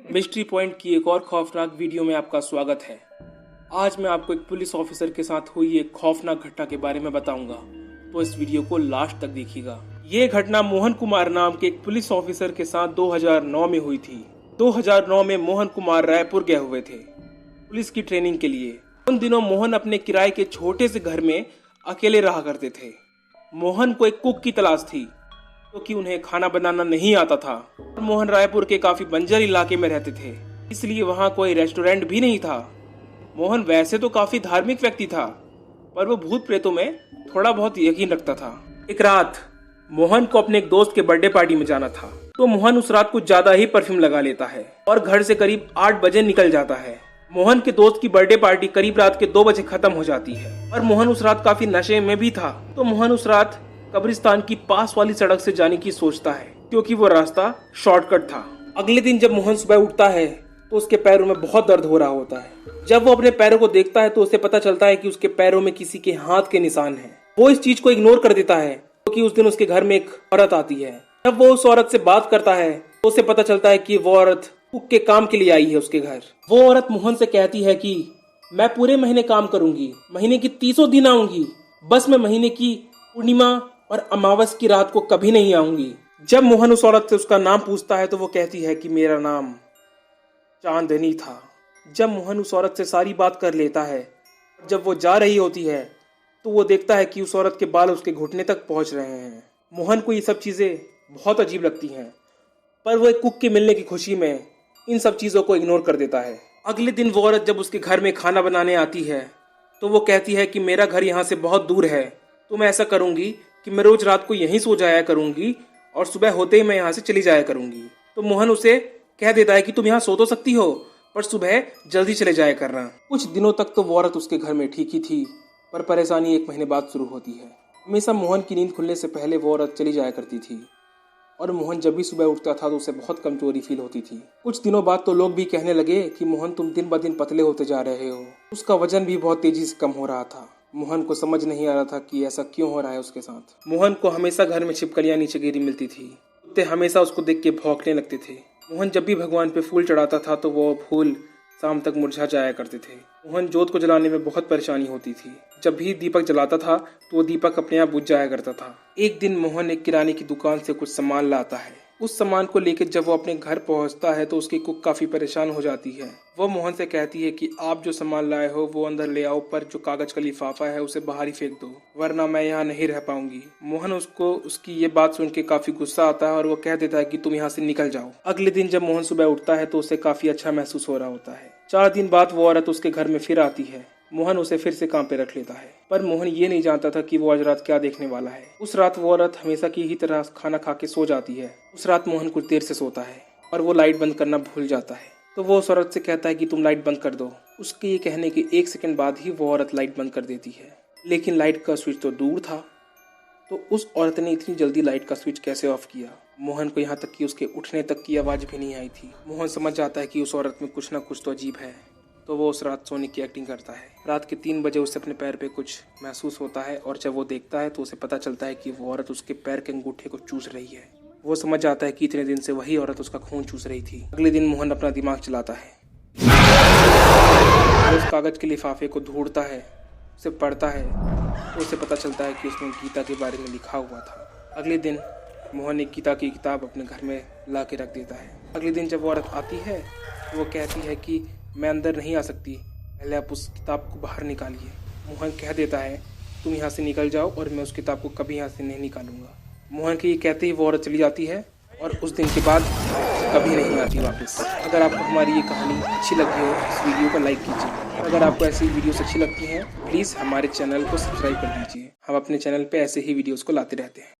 Mystery point की एक और खौफनाक वीडियो में आपका स्वागत है। आज मैं आपको एक पुलिस ऑफिसर के साथ हुई एक खौफनाक घटना के बारे में बताऊंगा, तो इस वीडियो को लास्ट तक देखिएगा। ये घटना मोहन कुमार नाम के एक पुलिस ऑफिसर के साथ 2009 में हुई थी। 2009 में मोहन कुमार रायपुर गए हुए थे पुलिस की ट्रेनिंग के लिए। उन दिनों मोहन अपने किराए के छोटे से घर में अकेले रहा करते थे। मोहन को एक कुक की तलाश थी क्योंकि उन्हें खाना बनाना नहीं आता था। मोहन रायपुर के काफी बंजर इलाके में रहते थे, इसलिए वहाँ कोई रेस्टोरेंट भी नहीं था। मोहन वैसे तो काफी धार्मिक व्यक्ति था, पर वो भूत प्रेतों में थोड़ा बहुत यकीन रखता था। एक रात मोहन को अपने एक दोस्त के बर्थडे पार्टी में जाना था, तो मोहन उस रात कुछ ज्यादा ही परफ्यूम लगा लेता है और घर से करीब 8 बजे निकल जाता है। मोहन के दोस्त की बर्थडे पार्टी करीब रात के 2 बजे खत्म हो जाती है और मोहन उस रात काफी नशे में भी था। तो मोहन उस रात कब्रिस्तान की पास वाली सड़क से जाने की सोचता है, क्योंकि वो रास्ता शॉर्टकट था। अगले दिन जब मोहन सुबह उठता है तो उसके पैरों में बहुत दर्द हो रहा होता है। जब वो अपने पैरों को देखता है तो उसे पता चलता है कि उसके पैरों में किसी के हाथ के निशान हैं। वो इस चीज को इग्नोर कर देता है, क्योंकि उस दिन उसके घर में एक औरत आती है। जब वो उस औरत से बात करता है तो उसे पता चलता है कि वो औरत कुक के काम के लिए आई है उसके घर। वो औरत मोहन से कहती है कि मैं पूरे महीने काम करूंगी, महीने की 30 दिन आऊंगी, बस मैं महीने की पूर्णिमा और अमावस की रात को कभी नहीं आऊंगी। जब मोहन उस औरत से उसका नाम पूछता है तो वो कहती है कि मेरा नाम चांदनी था। जब मोहन उस औरत से सारी बात कर लेता है, जब वो जा रही होती है तो वो देखता है कि उस औरत के बाल उसके घुटने तक पहुंच रहे हैं। मोहन को ये सब चीजें बहुत अजीब लगती हैं, पर वो एक कुक के मिलने की खुशी में इन सब चीजों को इग्नोर कर देता है। अगले दिन वो औरत जब उसके घर में खाना बनाने आती है तो वो कहती है कि मेरा घर यहाँ से बहुत दूर है, तो मैं ऐसा करूंगी कि मैं रोज रात को यहीं सो जाया करूंगी और सुबह होते ही मैं यहाँ से चली जाया करूंगी। तो मोहन उसे कह देता है कि तुम यहाँ सो तो सकती हो, पर सुबह जल्दी चले जाया करना। कुछ दिनों तक तो वो औरत उसके घर में ठीक ही थी, पर परेशानी 1 महीने बाद शुरू होती है। हमेशा मोहन की नींद खुलने से पहले वो औरत चली जाया करती थी और मोहन जब भी सुबह उठता था तो उसे बहुत कमजोरी फील होती थी। कुछ दिनों बाद तो लोग भी कहने लगे कि मोहन तुम दिन ब दिन पतले होते जा रहे हो। उसका वजन भी बहुत तेजी से कम हो रहा था। मोहन को समझ नहीं आ रहा था कि ऐसा क्यों हो रहा है उसके साथ। मोहन को हमेशा घर में छिपकलियां नीचे गिरी मिलती थी। कुत्ते हमेशा उसको देख के भौंकने लगते थे। मोहन जब भी भगवान पे फूल चढ़ाता था तो वो फूल शाम तक मुरझा जाया करते थे। मोहन जोत को जलाने में बहुत परेशानी होती थी। जब भी दीपक जलाता था तो वो दीपक अपने आप बुझ जाया करता था। एक दिन मोहन एक किराने की दुकान से कुछ सामान लाता है। उस सामान को लेकर जब वो अपने घर पहुंचता है तो उसकी कुक काफी परेशान हो जाती है। वो मोहन से कहती है कि आप जो सामान लाए हो वो अंदर ले आओ, पर जो कागज का लिफाफा है उसे बाहर ही फेंक दो, वरना मैं यहाँ नहीं रह पाऊंगी। मोहन उसको उसकी ये बात सुन के काफी गुस्सा आता है और वो कह देता है कि तुम यहाँ से निकल जाओ। अगले दिन जब मोहन सुबह उठता है तो उसे काफी अच्छा महसूस हो रहा होता है। 4 दिन बाद वो औरत उसके घर में फिर आती है। मोहन उसे फिर से काम पे रख लेता है, पर मोहन ये नहीं जानता था कि वो आज रात क्या देखने वाला है। उस रात वो औरत हमेशा की ही तरह खाना खा के सो जाती है। उस रात मोहन कुछ देर से सोता है और वो लाइट बंद करना भूल जाता है। तो वो उस औरत से कहता है कि तुम लाइट बंद कर दो। उसके ये कहने के 1 सेकंड बाद ही वो औरत लाइट बंद कर देती है, लेकिन लाइट का स्विच तो दूर था। तो उस औरत ने इतनी जल्दी लाइट का स्विच कैसे ऑफ किया? मोहन को यहाँ तक कि उसके उठने तक की आवाज भी नहीं आई थी। मोहन समझ जाता है कि उस औरत में कुछ ना कुछ तो अजीब है, तो वो उस रात सोने की एक्टिंग करता है। रात के 3 बजे उसे अपने पैर पे कुछ महसूस होता है और जब वो देखता है तो उसे पता चलता है कि वो औरत उसके पैर के अंगूठे को चूस रही है। वो समझ जाता है कि इतने दिन से वही औरत उसका खून चूस रही थी। अगले दिन मोहन अपना दिमाग चलाता है। वो उस कागज के लिफाफे को ढूंढता है, उसे पढ़ता है तो उसे पता चलता है कि उसमें गीता के बारे में लिखा हुआ था। अगले दिन मोहन एक गीता की किताब अपने घर में ला के रख देता है। अगले दिन जब वो औरत आती है तो वो कहती है कि मैं अंदर नहीं आ सकती, पहले आप उस किताब को बाहर निकालिए। मोहन कह देता है तुम यहाँ से निकल जाओ और मैं उस किताब को कभी यहाँ से नहीं निकालूंगा। मोहन के ये कहते ही वो औरत चली जाती है और उस दिन के बाद कभी नहीं आती वापस। अगर आपको हमारी ये कहानी अच्छी लगी हो इस वीडियो को लाइक कीजिए। अगर आपको ऐसी वीडियोस अच्छी लगती हैं प्लीज़ हमारे चैनल को सब्सक्राइब कर दीजिए। हम अपने चैनल पे ऐसे ही वीडियोस को लाते रहते हैं।